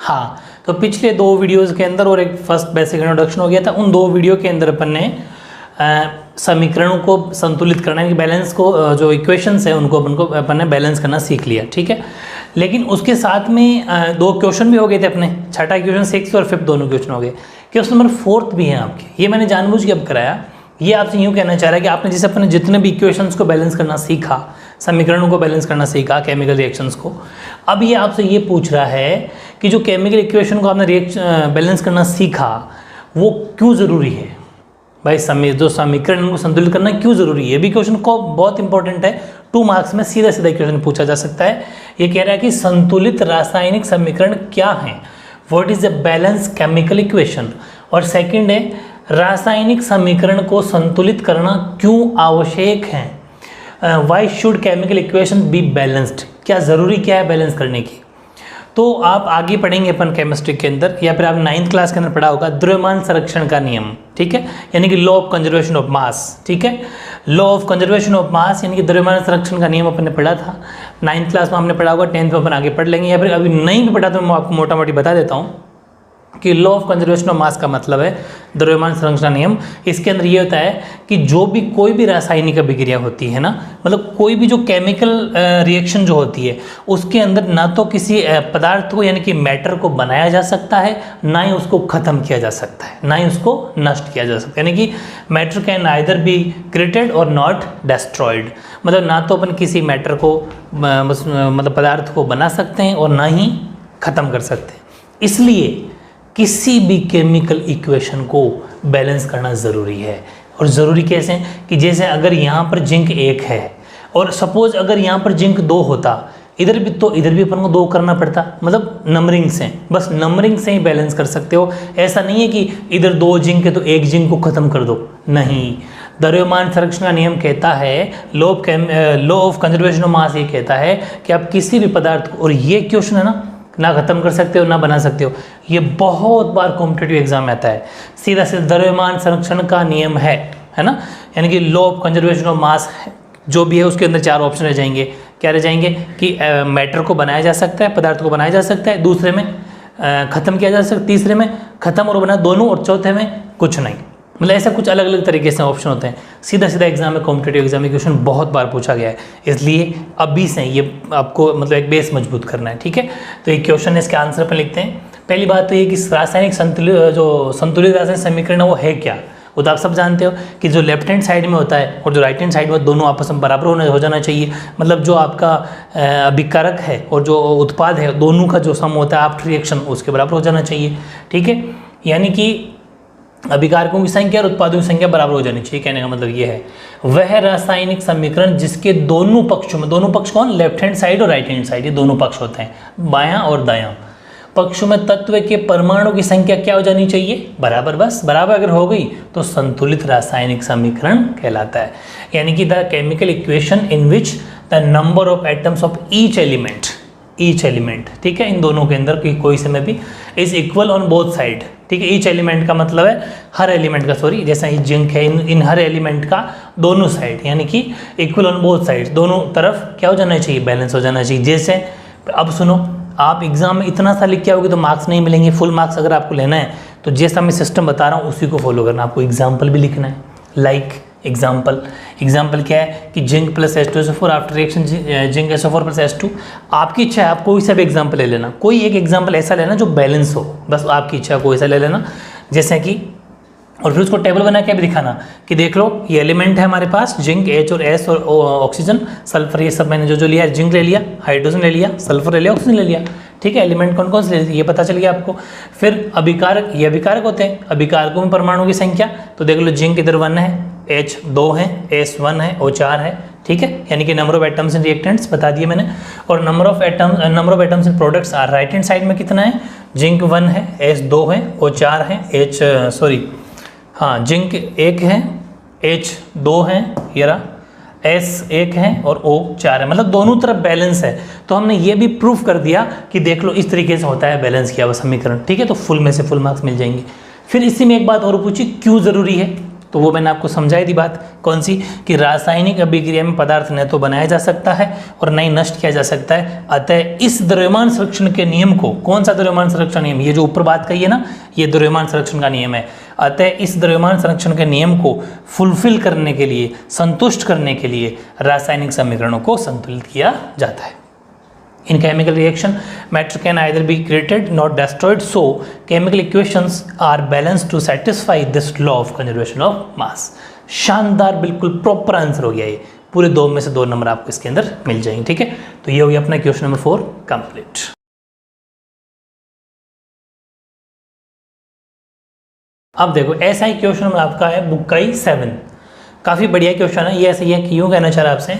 हाँ, तो पिछले 2 वीडियोज़ के अंदर और एक फर्स्ट बेसिक इंट्रोडक्शन हो गया था, उन 2 वीडियो के अंदर अपन ने समीकरणों को संतुलित करना है, बैलेंस को, जो इक्वेशंस है उनको अपन ने बैलेंस करना सीख लिया, ठीक है। लेकिन उसके साथ में 2 क्वेश्चन भी हो गए थे अपने, छठा क्वेश्चन 6 और 5 दोनों क्वेश्चन हो गए। क्वेश्चन नंबर 4 भी है आपके, ये मैंने जानबूझ के अब कराया। ये आपसे यूँ कहना चाह रहा है कि आपने जैसे अपने जितने भी इक्वेशंस को बैलेंस करना सीखा, समीकरणों को बैलेंस करना सीखा, केमिकल रिएक्शंस को, अब ये आपसे ये पूछ रहा है कि जो केमिकल इक्वेशन को आपने बैलेंस करना सीखा वो क्यों ज़रूरी है भाई, जो समीकरण को संतुलित करना क्यों ज़रूरी है। ये भी क्वेश्चन को बहुत इंपॉर्टेंट है, 2 मार्क्स में सीधा सीधा क्वेश्चन पूछा जा सकता है। ये कह रहा है कि संतुलित रासायनिक समीकरण क्या है, what is the balance chemical equation, और सेकंड है रासायनिक समीकरण को संतुलित करना क्यों आवश्यक है, why should chemical equation be balanced, क्या ज़रूरी क्या है बैलेंस करने की। तो आप आगे पढ़ेंगे अपन केमिस्ट्री के अंदर, या फिर आप 9th क्लास के अंदर पढ़ा होगा द्रव्यमान संरक्षण का नियम, ठीक है, यानी कि law of conservation of mass, ठीक है। Law of conservation of mass यानी कि द्रव्यमान संरक्षण का नियम अपन ने पढ़ा था 9th क्लास में, हमने पढ़ा होगा, 10th में अपन आगे पढ़ लेंगे, या फिर अभी नहीं भी पढ़ा तो मैं आपको मोटा मोटी बता देता हूँ कि law of conservation of mass का मतलब है द्रव्यमान संरक्षण नियम। इसके अंदर ये होता है कि जो भी कोई भी रासायनिक अभिक्रिया होती है ना, मतलब कोई भी जो केमिकल रिएक्शन जो होती है उसके अंदर ना तो किसी पदार्थ को यानी कि मैटर को बनाया जा सकता है, ना ही उसको ख़त्म किया जा सकता है, ना ही उसको नष्ट किया जा सकता है, यानी कि matter can either be created और नॉट डिस्ट्रॉयड, मतलब ना तो अपन किसी मैटर को मतलब पदार्थ को बना सकते हैं और ना ही ख़त्म कर सकते हैं। इसलिए किसी भी केमिकल इक्वेशन को बैलेंस करना ज़रूरी है। और ज़रूरी कैसे कि जैसे अगर यहाँ पर जिंक 1 है और सपोज अगर यहाँ पर जिंक 2 होता, इधर भी तो इधर भी अपन को 2 करना पड़ता, मतलब नंबरिंग से, बस नंबरिंग से ही बैलेंस कर सकते हो। ऐसा नहीं है कि इधर 2 जिंक है तो 1 जिंक को ख़त्म कर दो, नहीं। द्रव्यमान संरक्षण का नियम कहता है, law of conservation of mass ये कहता है कि आप किसी भी पदार्थ को, और ये क्वेश्चन है ना ख़त्म कर सकते हो ना बना सकते हो, ये बहुत बार कॉम्पिटिटिव एग्जाम में आता है। सीधा सीधा द्रव्यमान संरक्षण का नियम है ना, यानी कि law of conservation of mass जो भी है उसके अंदर 4 ऑप्शन रह जाएंगे। क्या रह जाएंगे कि मैटर को बनाया जा सकता है, पदार्थ को बनाया जा सकता है, दूसरे में ख़त्म किया जा सकता है, तीसरे में ख़त्म और बना दोनों, और चौथे में कुछ नहीं। मतलब ऐसा कुछ अलग अलग तरीके से ऑप्शन होते हैं। सीधा सीधा एग्जाम में, कॉम्पिटिटिव एग्जाम में क्वेश्चन बहुत बार पूछा गया है, इसलिए अभी से ये आपको मतलब एक बेस मजबूत करना है, ठीक है। तो ये क्वेश्चन इसके आंसर पर लिखते हैं। पहली बात तो ये कि रासायनिक संतुलित रासायनिक समीकरण वो है क्या, वो तो आप सब जानते हो कि जो लेफ्ट हैंड साइड में होता है और जो राइट हैंड साइड में, दोनों आपस में बराबर हो जाना चाहिए। मतलब जो आपका अभिकारक है और जो उत्पाद है दोनों का जो सम होता है आफ्टर रिएक्शन उसके बराबर हो जाना चाहिए, ठीक है। यानी कि अभिकारकों की संख्या और उत्पादों की संख्या बराबर हो जानी चाहिए, कहने का मतलब ये है। वह रासायनिक समीकरण जिसके दोनों पक्षों में, दोनों पक्ष कौन, लेफ्ट हैंड साइड और राइट हैंड साइड, ये दोनों पक्ष होते हैं, बायां और दायां पक्षों में तत्व के परमाणु की संख्या क्या हो जानी चाहिए, बराबर। बस बराबर अगर हो गई तो संतुलित रासायनिक समीकरण कहलाता है। यानी कि the chemical equation in which the number of atoms of each element, ठीक है, इन दोनों के अंदर कोई समय भी is equal on both side, ठीक है। ईच एलिमेंट का मतलब है हर एलिमेंट का, सॉरी, जैसा ये जिंक है, इन हर एलिमेंट का दोनों साइड यानी कि इक्वल ऑन बोथ साइड, दोनों तरफ क्या हो जाना चाहिए, बैलेंस हो जाना चाहिए। जैसे अब सुनो, आप एग्जाम में इतना सा लिख के आओगे तो मार्क्स नहीं मिलेंगे, फुल मार्क्स अगर आपको लेना है तो जैसा मैं सिस्टम बता रहा हूँ उसी को फॉलो करना। आपको एग्जाम्पल भी लिखना है, लाइक एग्जाम्पल क्या है कि zinc plus H2SO4 after reaction zinc SO4 plus H2। आपकी इच्छा है, आप कोई सा भी एग्जाम्पल ले लेना, कोई एक एग्जाम्पल ऐसा लेना जो बैलेंस हो, बस आपकी इच्छा कोई सा ले लेना। जैसे कि, और फिर उसको टेबल बना के भी दिखाना कि देख लो ये एलिमेंट है हमारे पास, जिंक H और S और ऑक्सीजन सल्फर, ये सब मैंने जो लिया है, जिंक ले लिया, हाइड्रोजन ले लिया, सल्फर ले लिया, ऑक्सीजन ले लिया, ठीक है। एलिमेंट कौन कौन से ले लिए ये पता चल गया आपको। फिर अभिकारक, ये अभिकारक होते हैं, अभिकारकों में परमाणु की संख्या, तो देख लो जिंक इधर 1 है, H 2 है, S 1 है, O 4 है, ठीक है, यानी कि number of atoms in reactants बता दिए मैंने। और number of atoms in products are, right hand side में कितना है, जिंक 1 है, S 2 है, O 4 है, जिंक 1 है, H 2 है, ये रहा, S 1 है और O 4 है, मतलब दोनों तरफ बैलेंस है। तो हमने ये भी प्रूफ कर दिया कि देख लो इस तरीके से होता है बैलेंस किया हुआ समीकरण, ठीक है। तो फुल में से फुल मार्क्स मिल जाएंगे। फिर इसी में एक बात और पूछी, क्यों ज़रूरी है, तो वो मैंने आपको समझाई दी बात, कौन सी, कि रासायनिक अभिक्रिया में पदार्थ न तो बनाया जा सकता है और न ही नष्ट किया जा सकता है। अतः इस द्रव्यमान संरक्षण के नियम को, कौन सा द्रव्यमान संरक्षण नियम, ये जो ऊपर बात कही है ना, ये द्रव्यमान संरक्षण का नियम है। अतः इस द्रव्यमान संरक्षण के नियम को फुलफिल करने के लिए, संतुष्ट करने के लिए रासायनिक समीकरणों को संतुलित किया जाता है। In chemical reaction, matter can either be created not destroyed, so chemical equations are balanced to satisfy this law of conservation of mass। शानदार, बिल्कुल प्रॉपर आंसर हो गया ये, पूरे 2 में से 2 नंबर आपको इसके अंदर मिल जाएंगे। ठीक है, तो ये हो गया अपना क्वेश्चन नंबर 4 कंप्लीट। अब देखो ऐसा ही क्वेश्चन नंबर आपका है बुक का ही 7, काफ़ी बढ़िया क्वेश्चन है ये। ऐसे ही है कि यूँ कहना चाह रहा आपसे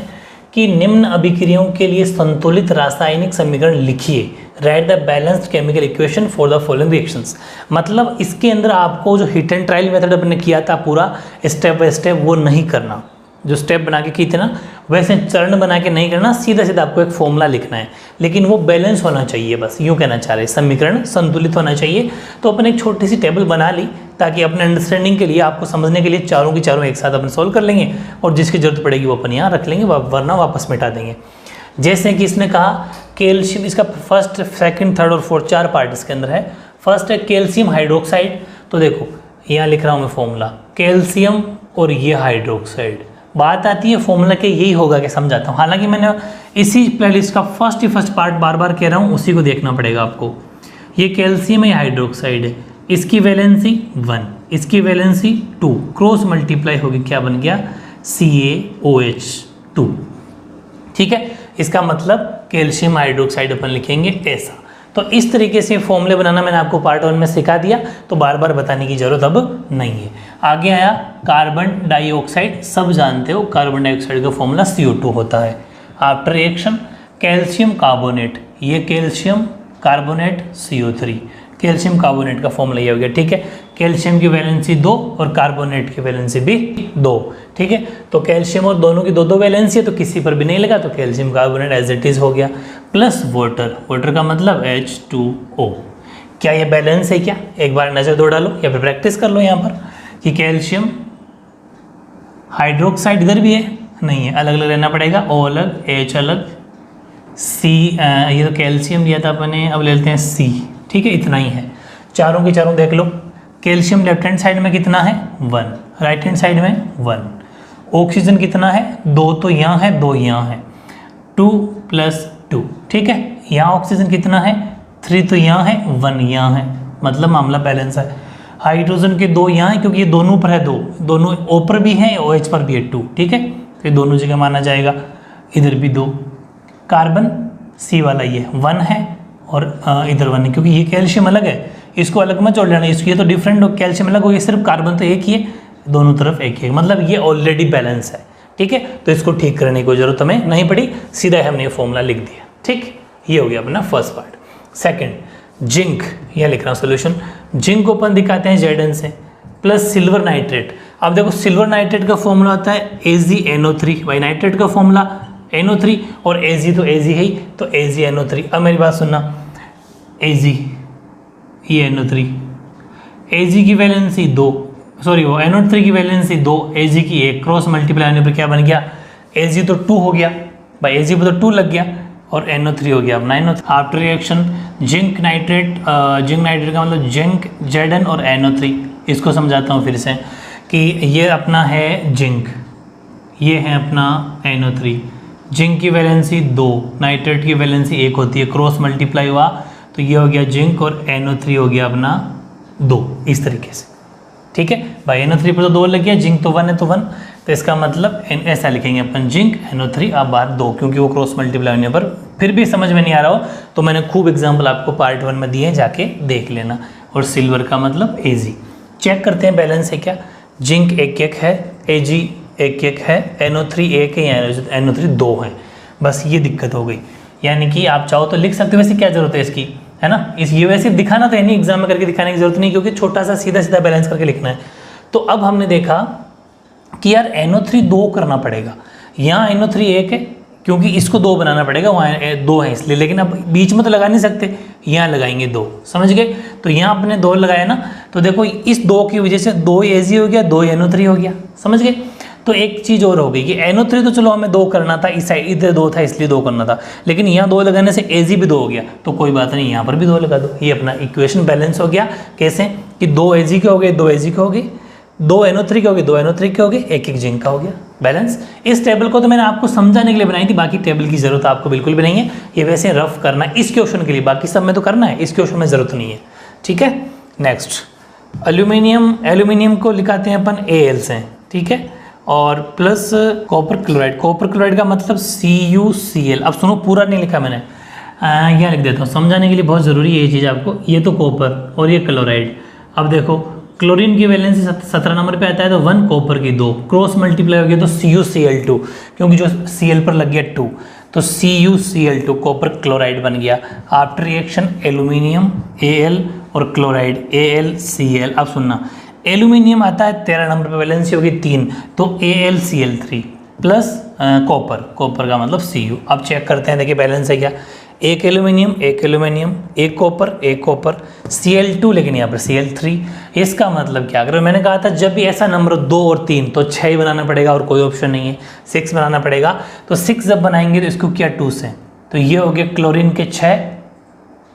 कि निम्न अभिक्रियाओं के लिए संतुलित रासायनिक समीकरण लिखिए, right the balanced chemical equation for the following reactions. मतलब इसके अंदर आपको जो हिट एंड ट्रायल मेथड अपने किया था पूरा स्टेप बाय स्टेप, वो नहीं करना, जो स्टेप बना के की थी ना वैसे चरण बना के नहीं करना, सीधा सीधा आपको एक फॉर्मूला लिखना है, लेकिन वो बैलेंस होना चाहिए, बस यूँ कहना चाह रहे, समीकरण संतुलित होना चाहिए। तो अपन एक छोटी सी टेबल बना ली ताकि अपने अंडरस्टैंडिंग के लिए, आपको समझने के लिए चारों की चारों एक साथ अपन सोल्व कर लेंगे और जिसकी जरूरत पड़ेगी वो अपन यहाँ रख लेंगे, वरना वापस मिटा देंगे। जैसे कि इसने कहा कैल्शियम, इसका फर्स्ट, सेकंड, थर्ड और फोर्थ 4 पार्ट इसके अंदर है। फर्स्ट है कैल्शियम हाइड्रोक्साइड, तो देखो यहाँ लिख रहा हूँ मैं फॉर्मूला, कैल्शियम और ये हाइड्रोक्साइड। बात आती है फॉर्मूला के यही होगा कि समझाता हूँ, हालांकि मैंने इसी प्लेलिस्ट का फर्स्ट पार्ट बार बार कह रहा हूँ, उसी को देखना पड़ेगा आपको। ये कैल्शियम है, हाइड्रोक्साइड है, इसकी वैलेंसी 1, इसकी वैलेंसी 2, क्रॉस मल्टीप्लाई होगी, क्या बन गया CaOH2। ठीक है, इसका मतलब कैल्शियम हाइड्रोक्साइड अपन लिखेंगे ऐसा। तो इस तरीके से फॉर्मूले बनाना मैंने आपको पार्ट 1 में सिखा दिया, तो बार बार बताने की जरूरत अब नहीं है। आगे आया कार्बन डाइऑक्साइड, सब जानते हो कार्बन डाइऑक्साइड का फॉर्मूला CO2 होता है। आफ्टर रिएक्शन कैल्शियम कार्बोनेट, ये calcium carbonate CO3, calcium carbonate का फॉर्मूला ये हो गया। ठीक है, कैल्शियम की वैलेंसी 2 और कार्बोनेट की वैलेंसी भी 2। ठीक है, तो कैल्शियम और दोनों की 2 वैलेंसी है, तो किसी पर भी नहीं लगा, तो calcium carbonate as it is हो गया, प्लस वाटर, वाटर का मतलब H2O। क्या ये बैलेंस है क्या? एक बार नज़र दो डालो या फिर प्रैक्टिस कर लो यहाँ पर कि कैल्शियम हाइड्रोक्साइड इधर भी है, नहीं है, अलग अलग रहना पड़ेगा, O अलग, H अलग, C, ये तो कैल्शियम लिया था अपने, अब ले लेते हैं C। ठीक है, इतना ही है, चारों की चारों देख लो। कैल्शियम लेफ्ट हैंड साइड में कितना है 1, राइट हैंड साइड में 1। ऑक्सीजन कितना है 2, तो यहाँ है 2 यहाँ है, 2 + 2। ठीक है, यहाँ ऑक्सीजन कितना है 3, तो यहाँ है 1 यहाँ है, मतलब मामला बैलेंस है। हाइड्रोजन के 2 यहाँ है क्योंकि ये दोनों पर है 2, दोनों O पर भी है, OH पर भी है 2। ठीक है, तो ये दोनों जगह माना जाएगा, इधर भी 2। कार्बन C वाला ये 1 है और इधर 1 है, क्योंकि ये कैल्शियम अलग है, इसको अलग मत जोड़ लेना, इसको ये तो डिफरेंट हो, कैल्शियम अलग हो गया, सिर्फ कार्बन तो एक ही है, दोनों तरफ एक ही है, मतलब ये ऑलरेडी बैलेंस है। ठीक है, तो इसको ठीक करने की जरूरत हमें नहीं पड़ी, सीधा हमने ये फॉर्मूला लिख दिया। ठीक, ये हो गया अपना फर्स्ट पार्ट। सेकंड जिंक, यह लिख रहा हूँ सोल्यूशन। जिंक को अपन दिखाते हैं Zn से, प्लस सिल्वर नाइट्रेट। अब देखो सिल्वर नाइट्रेट का फॉर्मूला होता है AgNO3, भाई नाइट्रेट का फॉर्मूला NO3 और Ag तो Ag है ही, तो AgNO3। अब मेरी बात सुनना, Ag ये NO3, Ag की वैलेंसी 2, सॉरी वो NO3 की वैलेंसी 2, Ag की 1, क्रॉस मल्टीप्लाई होने पर क्या बन गया, Ag तो 2 हो गया भाई, Ag पर तो 2 लग गया और NO3 हो गया अपना NO3। After reaction zinc nitrate, zinc nitrate का मतलब जिंक, Zn और NO3। इसको समझाता हूँ फिर से कि ये अपना है जिंक, ये है अपना NO3। जिंक की वैलेंसी 2, नाइट्रेट की वैलेंसी 1 होती है, क्रॉस मल्टीप्लाई हुआ तो ये हो गया जिंक और NO3 हो गया अपना 2, इस तरीके से। ठीक है भाई, NO3 पर तो 2 लग गया, जिंक तो 1 है तो 1, तो इसका मतलब ऐसा लिखेंगे अपन जिंक NO3 अब बार 2, क्योंकि वो क्रॉस मल्टीप्लाई होने पर फिर भी समझ में नहीं आ रहा हो तो मैंने खूब एग्जाम्पल आपको पार्ट 1 में दिए हैं, जाके देख लेना। और सिल्वर का मतलब Ag। चेक करते हैं बैलेंस है क्या, जिंक 1 है, Ag 1 है, NO3 1 है या NO3 2 है, बस ये दिक्कत हो गई। यानी कि आप चाहो तो लिख सकते हो, वैसे क्या जरूरत है इसकी, है ना, इस ये वैसे दिखाना तो है नहीं, एग्जाम में करके दिखाने की जरूरत नहीं, क्योंकि छोटा सा सीधा सीधा बैलेंस करके लिखना है। तो अब हमने देखा कि यार NO3 2 करना पड़ेगा, यहाँ NO3 1 है, क्योंकि इसको 2 बनाना पड़ेगा, वहाँ 2 है इसलिए, लेकिन अब बीच में तो लगा नहीं सकते, यहाँ लगाएंगे 2, समझ गए। तो यहाँ अपने 2 लगाया ना, तो देखो इस 2 की वजह से 2 AG हो गया, 2 NO3 हो गया, समझ गए। तो एक चीज़ और हो गई कि NO3 तो चलो हमें 2 करना था, इस साइड इधर 2 था इसलिए 2 करना था, लेकिन यहाँ 2 लगाने से AG भी 2 हो गया, तो कोई बात नहीं, यहाँ पर भी 2 लगा दो। ये अपना इक्वेशन बैलेंस हो गया। कैसे कि 2 AG के हो गए, 2 AG के हो गए, 2 NO3 के हो गए, 2 NO3 के हो गए, एक जिंक का हो गया बैलेंस। इस टेबल को तो मैंने आपको समझाने के लिए बनाई थी, बाकी टेबल की जरूरत आपको बिल्कुल भी नहीं है, ये वैसे रफ करना है इस क्वेश्चन के लिए, बाकी सब में तो करना है, इस क्वेश्चन में जरूरत नहीं है, ठीक है। नेक्स्ट एल्यूमिनियम को लिखाते हैं अपन Al से, ठीक है, और प्लस कॉपर क्लोराइड का मतलब CuCl। अब सुनो, पूरा नहीं लिखा मैंने, यहाँ लिख देता हूँ, समझाने के लिए बहुत ज़रूरी है ये चीज़ आपको। ये तो कॉपर और ये क्लोराइड। अब देखो क्लोरीन की वैलेंसी 17 नंबर पे आता है, तो 1 कॉपर की 2 क्रॉस मल्टीप्लाई हो गया तो CuCl2, क्योंकि जो Cl पर लग गया 2, तो CuCl2 कॉपर क्लोराइड बन गया। आफ्टर रिएक्शन एल्यूमिनियम Al और क्लोराइड AlCl। अब सुनना, एल्यूमिनियम आता है 13 नंबर पे, वैलेंसी होगी 3, तो AlCl3 प्लस कॉपर का मतलब Cu। अब चेक करते हैं, देखिए बैलेंस है क्या, एक एल्यूमिनियम एक कॉपर Cl2, लेकिन यहाँ पर Cl3। इसका मतलब क्या, अगर मैंने कहा था जब भी ऐसा नंबर 2 और 3 तो 6 ही बनाना पड़ेगा और कोई ऑप्शन नहीं है, 6 बनाना पड़ेगा। तो 6 जब बनाएंगे तो इसको किया 2 से, तो ये हो गया क्लोरीन के 6,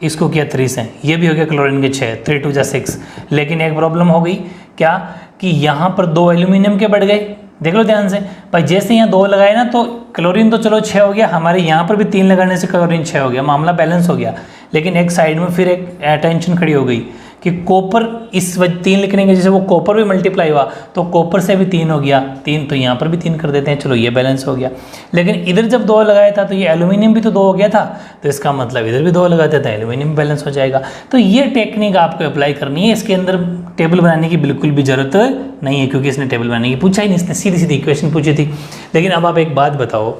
इसको किया 3 से, ये भी हो गया क्लोरीन के 6, 3 2 6। लेकिन एक प्रॉब्लम हो गई क्या, कि यहाँ पर 2 एल्यूमिनियम के बढ़ गए, देख लो ध्यान से भाई, जैसे यहाँ 2 लगाए ना तो क्लोरीन तो चलो 6 हो गया, हमारे यहाँ पर भी 3 लगाने से क्लोरीन 6 हो गया, मामला बैलेंस हो गया। लेकिन एक साइड में फिर एक टेंशन खड़ी हो गई कि कॉपर इस वजह 3 लिखने के जैसे वो कॉपर भी मल्टीप्लाई हुआ, तो कॉपर से भी 3 हो गया, 3 तो यहाँ पर भी 3 कर देते हैं, चलो ये बैलेंस हो गया। लेकिन इधर जब 2 लगाया था तो ये एल्यूमिनियम भी तो 2 हो गया था, तो इसका मतलब इधर भी 2 लगाते थे, एल्यूमिनियम बैलेंस हो जाएगा। तो ये टेक्निक आपको अप्लाई करनी है, इसके अंदर टेबल बनाने की बिल्कुल भी जरूरत नहीं है, क्योंकि इसने टेबल बनाने की पूछा ही नहीं, इसने सीधी सीधी इक्वेशन पूछी थी। लेकिन अब आप एक बात बताओ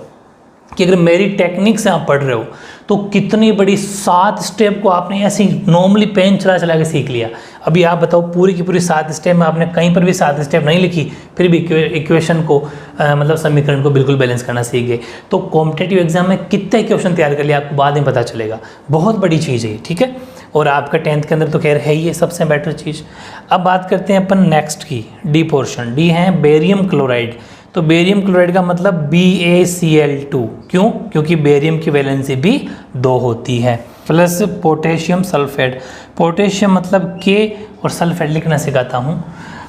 कि अगर मेरी टेक्निक से आप पढ़ रहे हो तो कितनी बड़ी 7 स्टेप को आपने ऐसे नॉर्मली पेन चला चला के सीख लिया। अभी आप बताओ, पूरी की पूरी 7 स्टेप में आपने कहीं पर भी 7 स्टेप नहीं लिखी, फिर भी इक्वेशन को मतलब समीकरण को बिल्कुल बैलेंस करना सीख गए। तो कॉम्पिटेटिव एग्जाम में कितने इक्वेशन तैयार कर लिया आपको बाद में पता चलेगा, बहुत बड़ी चीज़ है, ठीक है। और आपका 10th के अंदर तो खैर है ही, सबसे बेटर चीज़। अब बात करते हैं अपन नेक्स्ट की, डी पोर्शन। डी है बेरियम क्लोराइड। तो बेरियम क्लोराइड का मतलब BaCl2, क्यों, क्योंकि बेरियम की वैलेंसी भी 2 होती है। प्लस पोटेशियम सल्फेट, पोटेशियम मतलब K और सल्फेट लिखना सिखाता हूँ,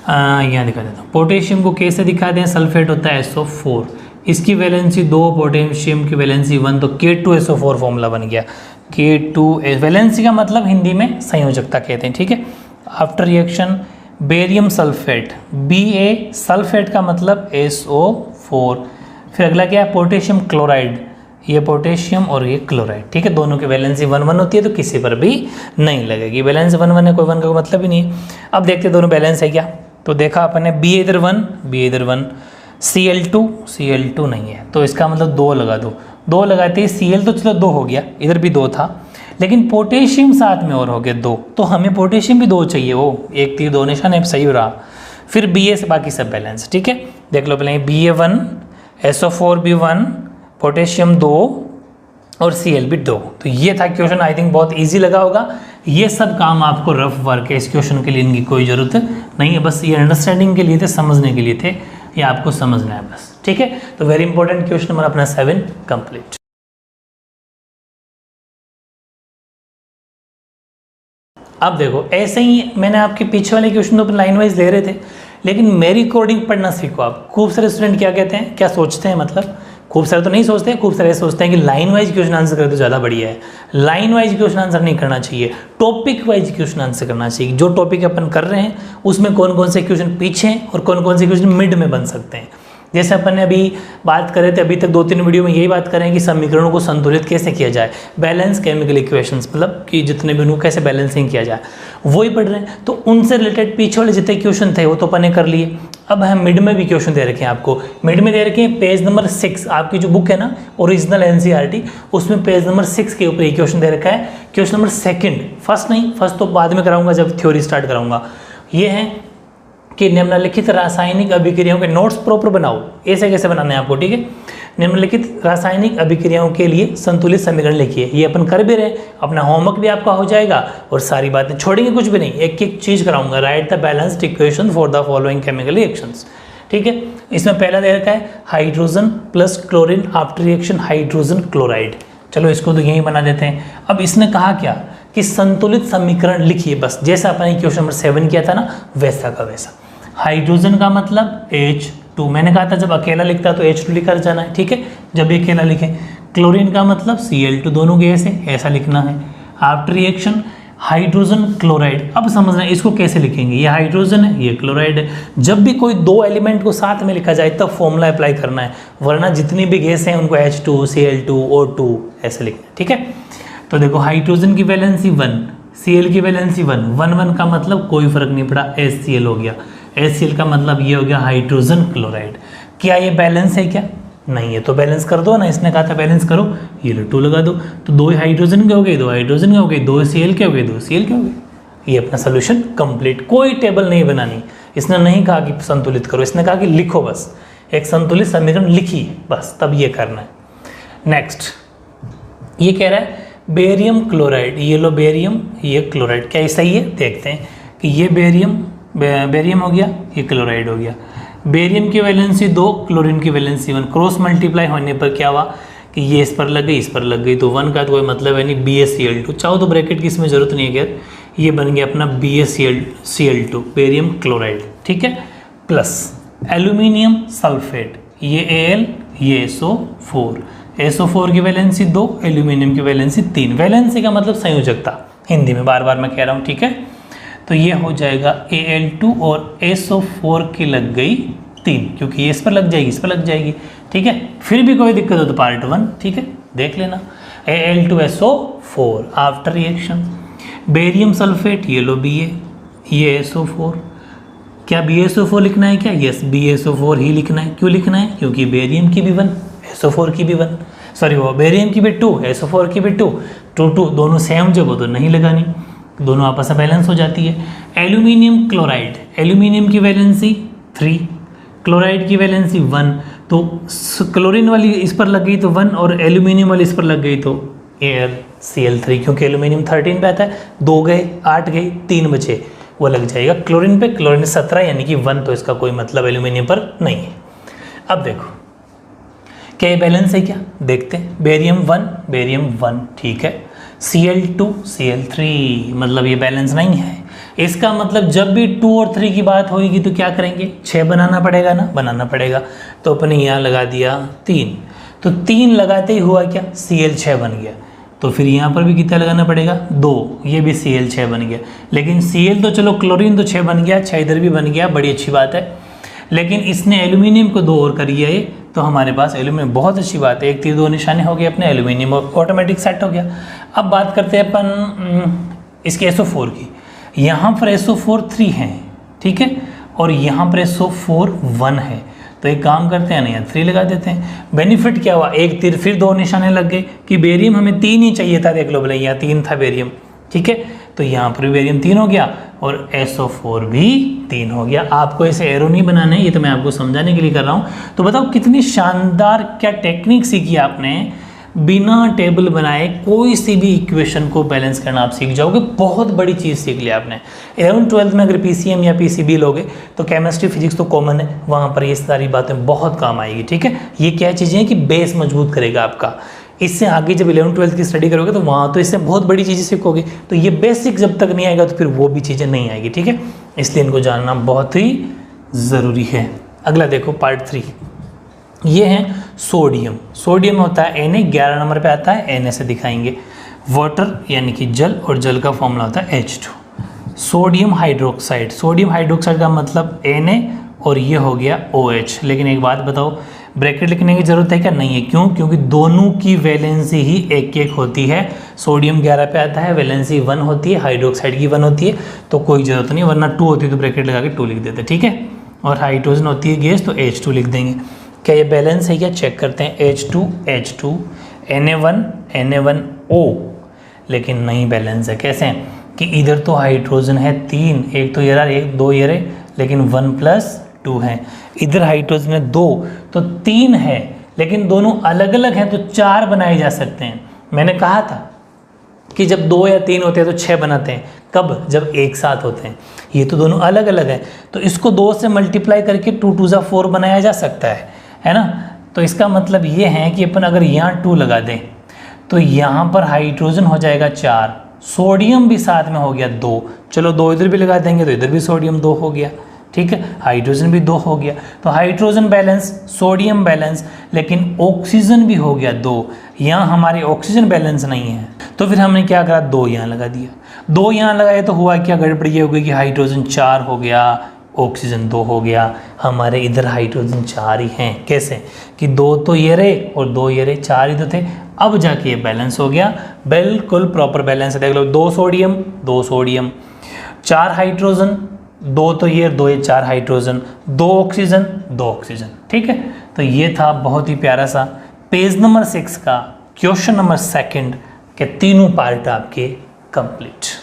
यहाँ दिखा देता हूँ। पोटेशियम को K से दिखा दें, सल्फेट होता है SO4, इसकी वैलेंसी 2, पोटेशियम की वैलेंसी 1, तो K2SO4 फॉर्मूला बन गया। K2 वैलेंसी का मतलब हिंदी में संयोजकता कहते हैं, ठीक है। After reaction barium sulphate, Ba sulphate का मतलब SO4। फिर अगला क्या है, पोटेशियम क्लोराइड, ये पोटेशियम और ये क्लोराइड, ठीक है। दोनों की वैलेंसी 1 1 होती है, तो किसी पर भी नहीं लगेगी, बैलेंस 1 1 है, कोई 1 का मतलब ही नहीं है। अब देखते हैं दोनों बैलेंस है क्या, तो देखा अपन ने Ba इधर 1, Ba इधर 1, Cl2 नहीं है, तो इसका मतलब 2 लगा दो, 2 लगाते ही Cl तो चलो 2 हो गया, इधर भी 2 था, लेकिन पोटेशियम साथ में और हो गया 2, तो हमें पोटेशियम भी 2 चाहिए, वो एक तीर 2 निशान है, सही हो रहा। फिर Ba से बाकी सब बैलेंस, ठीक है। देख लो पहले Ba1, SO4 भी 1, पोटेशियम 2 और Cl भी 2। तो ये था क्वेश्चन, आई थिंक बहुत इजी लगा होगा। ये सब काम आपको रफ वर्क है, इस क्वेश्चन के लिए इनकी कोई ज़रूरत नहीं है, बस ये अंडरस्टैंडिंग के लिए थे, समझने के लिए थे, ये आपको समझना है बस, ठीक है। तो वेरी इंपॉर्टेंट क्वेश्चन नंबर अपना 7 कंप्लीट। अब देखो, ऐसे ही मैंने आपके पीछे वाले क्वेश्चन तो लाइन वाइज ले रहे थे, लेकिन मेरी कोडिंग पढ़ना सीखो आप। खूब सारे स्टूडेंट क्या कहते हैं, क्या सोचते हैं, मतलब खूब सारे तो नहीं सोचते, खूब सारे सोचते हैं कि लाइन वाइज क्वेश्चन आंसर करे तो ज़्यादा बढ़िया है। लाइन वाइज क्वेश्चन आंसर नहीं करना चाहिए, टॉपिक वाइज क्वेश्चन आंसर करना चाहिए। जो टॉपिक अपन कर रहे हैं उसमें कौन कौन से क्वेश्चन पीछे हैं और कौन कौन से क्वेश्चन मिड में बन सकते हैं। जैसे अपन ने अभी बात करे थे, अभी तक 2-3 वीडियो में यही बात करें कि समीकरणों को संतुलित कैसे किया जाए, बैलेंस केमिकल इक्वेशंस, मतलब कि जितने भी उनको कैसे बैलेंसिंग किया जाए, वही पढ़ रहे हैं। तो उनसे रिलेटेड पीछे वाले जितने क्वेश्चन थे वो तो अपन ने कर लिए। अब हम मिड में भी क्वेश्चन दे रखे हैं आपको, मिड में दे रखे हैं पेज नंबर 6, आपकी जो बुक है ना ओरिजिनल NCERT, उसमें पेज नंबर 6 के ऊपर ये क्वेश्चन दे रखा है। क्वेश्चन नंबर 2, फर्स्ट नहीं, फर्स्ट तो बाद में कराऊंगा जब थ्योरी स्टार्ट कराऊंगा। ये है कि निम्नलिखित रासायनिक अभिक्रियाओं के नोट्स प्रॉपर बनाओ, ऐसे कैसे बनाने हैं आपको, ठीक है। निम्नलिखित रासायनिक अभिक्रियाओं के लिए संतुलित समीकरण लिखिए। ये अपन कर भी रहे, अपना होमवर्क भी आपका हो जाएगा और सारी बातें छोड़ेंगे कुछ भी नहीं, एक एक चीज कराऊंगा। Right the balanced equation for the following chemical reactions. ठीक है, इसमें पहला दे रखा है hydrogen plus chlorine after reaction hydrogen chloride. चलो इसको तो यही बना देते हैं। अब इसने कहा क्या कि संतुलित समीकरण लिखिए, बस जैसा अपन ने क्वेश्चन नंबर 7 किया था ना वैसा का वैसा। हाइड्रोजन का मतलब H2, मैंने कहा था जब अकेला लिखता तो H2 लिखकर जाना है, ठीक है, जब ये अकेला लिखे। क्लोरीन का मतलब Cl2, दोनों गैस है, ऐसा लिखना है। आफ्टर रिएक्शन हाइड्रोजन क्लोराइड, अब समझना है इसको कैसे लिखेंगे, ये हाइड्रोजन है ये क्लोराइड है। जब भी कोई दो एलिमेंट को साथ में लिखा जाए तब फॉर्मूला अप्लाई करना है, वरना जितनी भी गैस हैं उनको H2, Cl2, O2 ऐसे लिखना है, ठीक है। तो देखो हाइड्रोजन की वैलेंसी 1, Cl की वैलेंसी 1, 1 1 का मतलब कोई फर्क नहीं पड़ा, HCl हो गया। HCl का मतलब ये हो गया हाइड्रोजन क्लोराइड। क्या ये बैलेंस है क्या? नहीं है, तो बैलेंस कर दो ना, इसने कहा था बैलेंस करो, ये लो 2 लगा दो, तो 2 हाइड्रोजन के हो गए, 2 हाइड्रोजन के हो गए, 2 Cl के हो गए, 2 Cl के हो गए। ये अपना सोल्यूशन कंप्लीट। कोई टेबल नहीं बनानी, इसने नहीं कहा कि संतुलित करो, इसने कहा कि लिखो, बस एक संतुलित समीकरण लिखिए, बस तब ये करना है। नेक्स्ट ये कह रहा है बेरियम क्लोराइड, ये लो बेरियम, ये क्लोराइड, क्या ये सही है? देखते हैं कि ये बेरियम हो गया, ये क्लोराइड हो गया। बेरियम की वैलेंसी 2, क्लोरीन की वैलेंसी 1, क्रॉस मल्टीप्लाई होने पर क्या हुआ कि ये इस पर लग गई, इस पर लग गई, तो 1 का तो कोई मतलब है नहीं, BaCl2, चाहो तो ब्रैकेट की इसमें जरूरत नहीं है, खैर ये बन गया अपना BaCl2 बेरियम क्लोराइड, ठीक है। प्लस एल्यूमिनियम सल्फेट, ये Al, ये SO4, SO4 की वैलेंसी 2, एल्यूमिनियम की वैलेंसी 3। वैलेंसी का मतलब संयोजकता, हिंदी में बार बार मैं कह रहा हूँ, ठीक है। तो ये हो जाएगा Al2 और SO4 की लग गई 3, क्योंकि ये इस पर लग जाएगी, इस पर लग जाएगी, ठीक है। फिर भी कोई दिक्कत हो तो पार्ट 1, ठीक है, देख लेना। Al2SO4 after reaction barium sulphate, ये लो Ba, ये SO4, क्या BaSO4 लिखना है क्या? यस, BaSO4 ही लिखना है। क्यों लिखना है? क्योंकि बेरियम की भी 1, SO4 की भी 1, सॉरी वो बेरियम की भी 2, SO4 की भी 2, 2 दोनों सेम जब हो तो नहीं लगानी, दोनों आपस में बैलेंस हो जाती है। एल्यूमिनियम क्लोराइड, एल्यूमिनियम की वैलेंसी 3, क्लोराइड की वैलेंसी 1, तो क्लोरीन वाली इस पर लग गई तो 1 और एल्यूमिनियम वाली इस पर लग गई तो Cl3, क्योंकि एल्यूमिनियम 13 पे आता है, 2 गए 8 गए 3 बचे, वो लग जाएगा क्लोरीन पे। क्लोरीन 17 यानी कि 1, तो इसका कोई मतलब एल्यूमिनियम पर नहीं है। अब देखो क्या ये बैलेंस है क्या, देखते हैं। बेरियम 1, ठीक है। Cl2 Cl3, मतलब ये बैलेंस नहीं है। इसका मतलब जब भी 2 और 3 की बात होगी तो क्या करेंगे, 6 बनाना पड़ेगा ना, बनाना पड़ेगा। तो अपने यहाँ लगा दिया 3, तो 3 लगाते ही हुआ क्या, Cl6 बन गया। तो फिर यहाँ पर भी कितना लगाना पड़ेगा, 2, ये भी Cl6 बन गया। लेकिन Cl तो चलो, क्लोरीन तो 6 बन गया, 6 इधर भी बन गया, बड़ी अच्छी बात है। लेकिन इसने एल्यूमिनियम को 2 और कर दिया है, तो हमारे पास एल्यूमिनियम, बहुत अच्छी बात है, 1 तीर 2 निशाने हो गए अपने, एल्यूमिनियम ऑटोमेटिक सेट हो गया। अब बात करते हैं अपन इसके SO4 की। यहाँ पर SO4 3 है, ठीक है, और यहाँ पर SO4 1 है, तो एक काम करते हैं ना, यहाँ 3 लगा देते हैं। बेनिफिट क्या हुआ, 1 तीर फिर 2 निशाने लग गए कि बेरियम हमें 3 ही चाहिए था, देख लो भले यहाँ 3 था बेरियम, ठीक है, तो यहाँ पर बेरियम 3 हो गया और SO4 भी 3 हो गया। आपको ऐसे एरो नहीं बनाना है, ये तो मैं आपको समझाने के लिए कर रहा हूँ। तो बताओ कितनी शानदार क्या टेक्निक सीखी आपने, बिना टेबल बनाए कोई सी भी इक्वेशन को बैलेंस करना आप सीख जाओगे, बहुत बड़ी चीज़ सीख लिया आपने। 11th-12th में अगर PCM या PCB लोगे तो केमिस्ट्री फिजिक्स तो कॉमन है, वहाँ पर ये सारी बातें बहुत काम आएगी, ठीक है। ये क्या चीज़ें हैं कि बेस मजबूत करेगा आपका, इससे आगे जब 11th-12th की स्टडी करोगे तो वहाँ तो इससे बहुत बड़ी चीज़ें सीखोगे, तो ये बेसिक जब तक नहीं आएगा तो फिर वो भी चीज़ें नहीं आएगी, ठीक है। इसलिए इनको जानना बहुत ही ज़रूरी है। अगला देखो पार्ट 3, ये है सोडियम। सोडियम होता है Na, 11 नंबर पे आता है, Na से दिखाएंगे। वाटर यानी कि जल, और जल का फॉर्मूला होता है H2। Sodium hydroxide, sodium hydroxide का मतलब Na और ये हो गया OH। लेकिन एक बात बताओ, ब्रैकेट लिखने की जरूरत है क्या? नहीं है। क्यों? क्योंकि दोनों की वैलेंसी ही 1-1 होती है। सोडियम 11 पे आता है, वैलेंसी 1 होती है, हाइड्रोक्साइड की 1 होती है, तो कोई जरूरत नहीं, वरना 2 होती है तो ब्रैकेट लगा के 2 लिख देते, ठीक है। और हाइड्रोजन होती है गैस, तो H2 लिख देंगे। क्या ये बैलेंस है क्या, चेक करते हैं। H2 Na1O, लेकिन नहीं बैलेंस है। कैसे कि इधर तो हाइड्रोजन है 3, एक तो ये रहा, एक 2 ये रहे, लेकिन 1+2 है। इधर हाइड्रोजन है 2, तो 3 है, लेकिन दोनों अलग अलग हैं तो 4 बनाए जा सकते हैं। मैंने कहा था कि जब 2 या 3 होते हैं तो 6 बनाते हैं, कब? जब एक साथ होते हैं। ये तो दोनों अलग अलग हैं, तो इसको 2 से मल्टीप्लाई करके 2 2 जा 4 बनाया जा सकता है ना। तो इसका मतलब ये है कि अपन अगर यहाँ 2 लगा दें तो यहाँ पर हाइड्रोजन हो जाएगा 4, सोडियम भी साथ में हो गया 2, चलो 2 इधर भी लगा देंगे तो इधर भी सोडियम 2 हो गया, ठीक है, हाइड्रोजन भी 2 हो गया। तो हाइड्रोजन बैलेंस, सोडियम बैलेंस, लेकिन ऑक्सीजन भी हो गया 2। यहाँ हमारी ऑक्सीजन बैलेंस नहीं है, तो फिर हमने क्या करा, 2 यहाँ लगा दिया। 2 यहाँ लगाए तो हुआ क्या, गड़बड़ी ये हो गई कि हाइड्रोजन 4 हो गया, ऑक्सीजन 2 हो गया। हमारे इधर हाइड्रोजन 4 ही हैं, कैसे कि 2 तो ये रहे और 2 ये रहे, 4 ही तो थे। अब जाके ये बैलेंस हो गया, बिल्कुल प्रॉपर बैलेंस है। देख लो 2 सोडियम 2 सोडियम, 4 हाइड्रोजन, 2 तो ये 2 ये 4 हाइड्रोजन, 2 ऑक्सीजन 2 ऑक्सीजन, ठीक है। तो ये था बहुत ही प्यारा सा पेज नंबर 6 का क्वेश्चन नंबर 2 के तीनों पार्ट आपके कंप्लीट।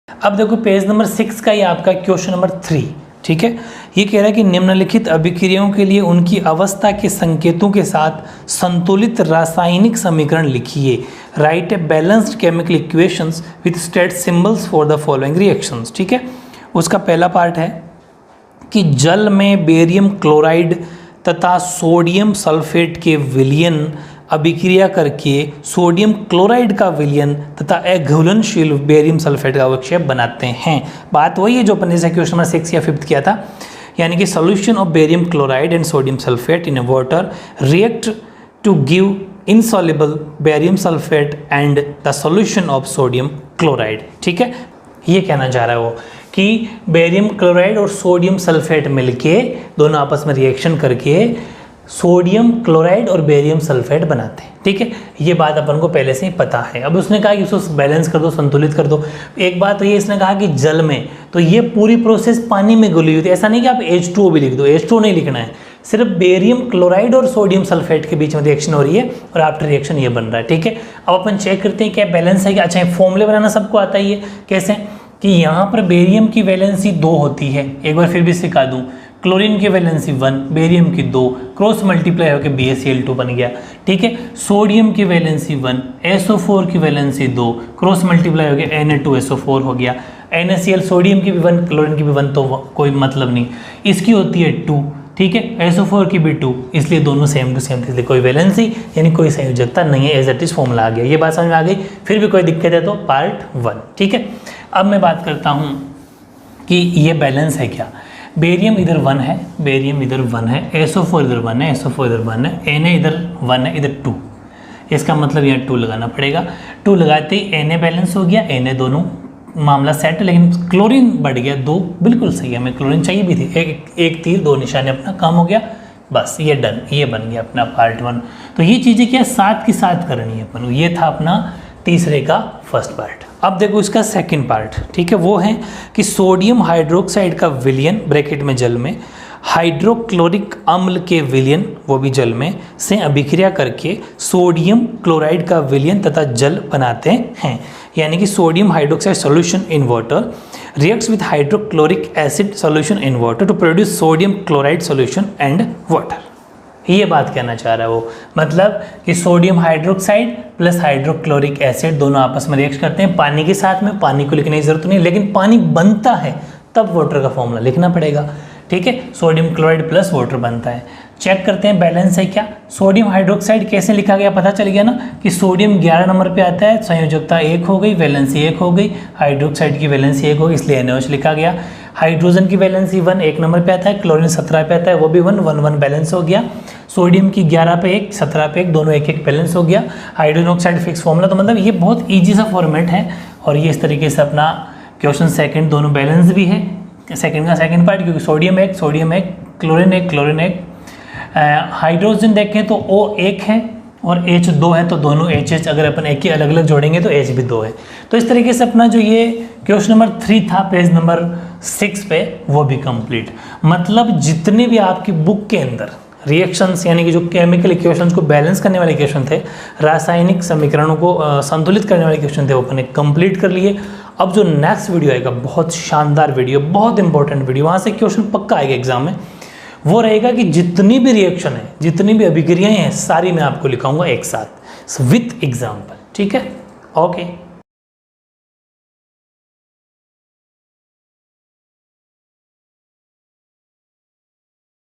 अब देखो पेज नंबर 6 का ये आपका क्वेश्चन नंबर 3, ठीक है। ये कह रहा है कि निम्नलिखित अभिक्रियाओं के लिए उनकी अवस्था के संकेतों के साथ संतुलित रासायनिक समीकरण लिखिए। Right a balanced chemical equations with state symbols for the following reactions, ठीक है। उसका पहला पार्ट है कि जल में बेरियम क्लोराइड तथा सोडियम सल्फेट के विलयन अभिक्रिया करके सोडियम क्लोराइड का विलयन तथा अघुलनशील बेरियम सल्फेट का अवक्षेप बनाते हैं। बात वही है जो अपन ने क्वेश्चन नंबर 6 या 5 किया था, यानी कि solution of barium chloride and sodium sulphate in water react to give insoluble barium sulphate and the solution of sodium chloride, ठीक है। ये कहना चाह रहा है वो कि बेरियम क्लोराइड और सोडियम सल्फेट मिलके दोनों आपस में रिएक्शन करके सोडियम क्लोराइड और बेरियम सल्फेट बनाते हैं, ठीक है। ये बात अपन को पहले से ही पता है। अब उसने कहा कि उसको बैलेंस कर दो, संतुलित कर दो। एक बात तो ये इसने कहा कि जल में, तो ये पूरी प्रोसेस पानी में घुली हुई थी। ऐसा नहीं कि आप H2O भी लिख दो, H2O नहीं लिखना है, सिर्फ बेरियम क्लोराइड और सोडियम सल्फेट के बीच में रिएक्शन हो रही है और आफ्टर रिएक्शन ये बन रहा है, ठीक है। अब अपन चेक करते हैं क्या बैलेंस है कि अच्छा फॉर्मूले बनाना सबको आता ही है। कैसे कि यहाँ पर बेरियम की वैलेंसी 2 होती है, एक बार फिर भी सिखा दूँ। क्लोरीन की वैलेंसी 1, बेरियम की 2, क्रॉस मल्टीप्लाई होकर BaCl2 बन गया, ठीक है। सोडियम की वैलेंसी 1, SO4 की वैलेंसी 2, क्रॉस मल्टीप्लाई होकर Na2SO4 हो गया। NaCl सोडियम की भी 1, क्लोरीन की भी 1, तो कोई मतलब नहीं। इसकी होती है 2, ठीक है, SO4 की भी 2, इसलिए दोनों सेम टू सेम, इसलिए कोई वैलेंसी यानी कोई संयोजकता नहीं है। एज इट इज फॉर्मूला आ गया। ये बात समझ में आ गई। फिर भी कोई दिक्कत है तो पार्ट 1, ठीक है। अब मैं बात करता हूँ कि ये बैलेंस है क्या। बेरियम इधर 1 है, बेरियम इधर 1 है, SO4 इधर 1 है, SO4 इधर 1 है, Na इधर 1 है, इधर 2। इसका मतलब यहाँ 2 लगाना पड़ेगा। 2 लगाते ही Na बैलेंस हो गया, Na दोनों मामला सेट है। लेकिन क्लोरीन बढ़ गया 2, बिल्कुल सही है, हमें क्लोरीन चाहिए भी थी। एक तीर 2 निशाने, अपना काम हो गया, बस ये डन, ये बन गया अपना पार्ट 1। तो ये चीज़ें क्या साथ की साथ करनी है अपन। ये था अपना तीसरे का फर्स्ट पार्ट। अब देखो इसका सेकंड पार्ट, ठीक है, वो है कि सोडियम हाइड्रोक्साइड का विलयन ब्रैकेट में जल में हाइड्रोक्लोरिक अम्ल के विलयन, वो भी जल में, से अभिक्रिया करके सोडियम क्लोराइड का विलयन तथा जल बनाते हैं। यानी कि sodium hydroxide solution in water reacts with hydrochloric acid solution in water to produce sodium chloride solution and water. ये बात कहना चाह रहा है वो, मतलब कि sodium hydroxide plus hydrochloric acid दोनों आपस में रिएक्ट करते हैं पानी के साथ में। पानी को लिखने की जरूरत नहीं, लेकिन पानी बनता है तब वाटर का फॉर्मूला लिखना पड़ेगा, ठीक है। सोडियम क्लोराइड प्लस वाटर बनता है। चेक करते हैं बैलेंस है क्या। सोडियम हाइड्रोक्साइड कैसे लिखा गया पता चल गया ना, कि सोडियम 11 नंबर पे आता है, संयोजकता 1 हो गई, वैलेंसी 1 हो गई, हाइड्रोक्साइड की वैलेंसी 1 हो गई, इसलिए NaOH लिखा गया। हाइड्रोजन की वैलेंसी 1 नंबर पे आता है, क्लोरीन 17 पे आता है, वो भी 1 बैलेंस हो गया। सोडियम की 11 पे 1, 17 पे 1, दोनों 1 बैलेंस हो गया। हाइड्रोजन ऑक्साइड फिक्स फॉर्मूला, तो मतलब ये बहुत ईजी सा फॉर्मेट है। और ये इस तरीके से अपना क्वेश्चन सेकंड दोनों बैलेंस भी है, सेकंड का सेकंड पार्ट, क्योंकि सोडियम 1, क्लोरीन 1, हाइड्रोजन देखें तो O 1 है और H 2 है, तो दोनों HH अगर अपन एक ही अलग अलग जोड़ेंगे तो H भी 2 है। तो इस तरीके से अपना जो ये क्वेश्चन नंबर 3 था पेज नंबर 6 पे, वो भी कंप्लीट। मतलब जितने भी आपकी बुक के अंदर रिएक्शंस यानी कि जो केमिकल इक्वेशंस को बैलेंस करने वाले इक्वेशन थे, रासायनिक समीकरणों को संतुलित करने वाले इक्वेशन थे, वो अपने कंप्लीट कर लिए। अब जो नेक्स्ट वीडियो आएगा बहुत शानदार वीडियो, बहुत इंपॉर्टेंट वीडियो, वहाँ से क्वेश्चन पक्का आएगा एग्जाम में, वो रहेगा कि जितनी भी रिएक्शन है, जितनी भी अभिक्रियाएं हैं, सारी मैं आपको लिखाऊंगा एक साथ विथ एग्जाम्पल। ठीक है, ओके।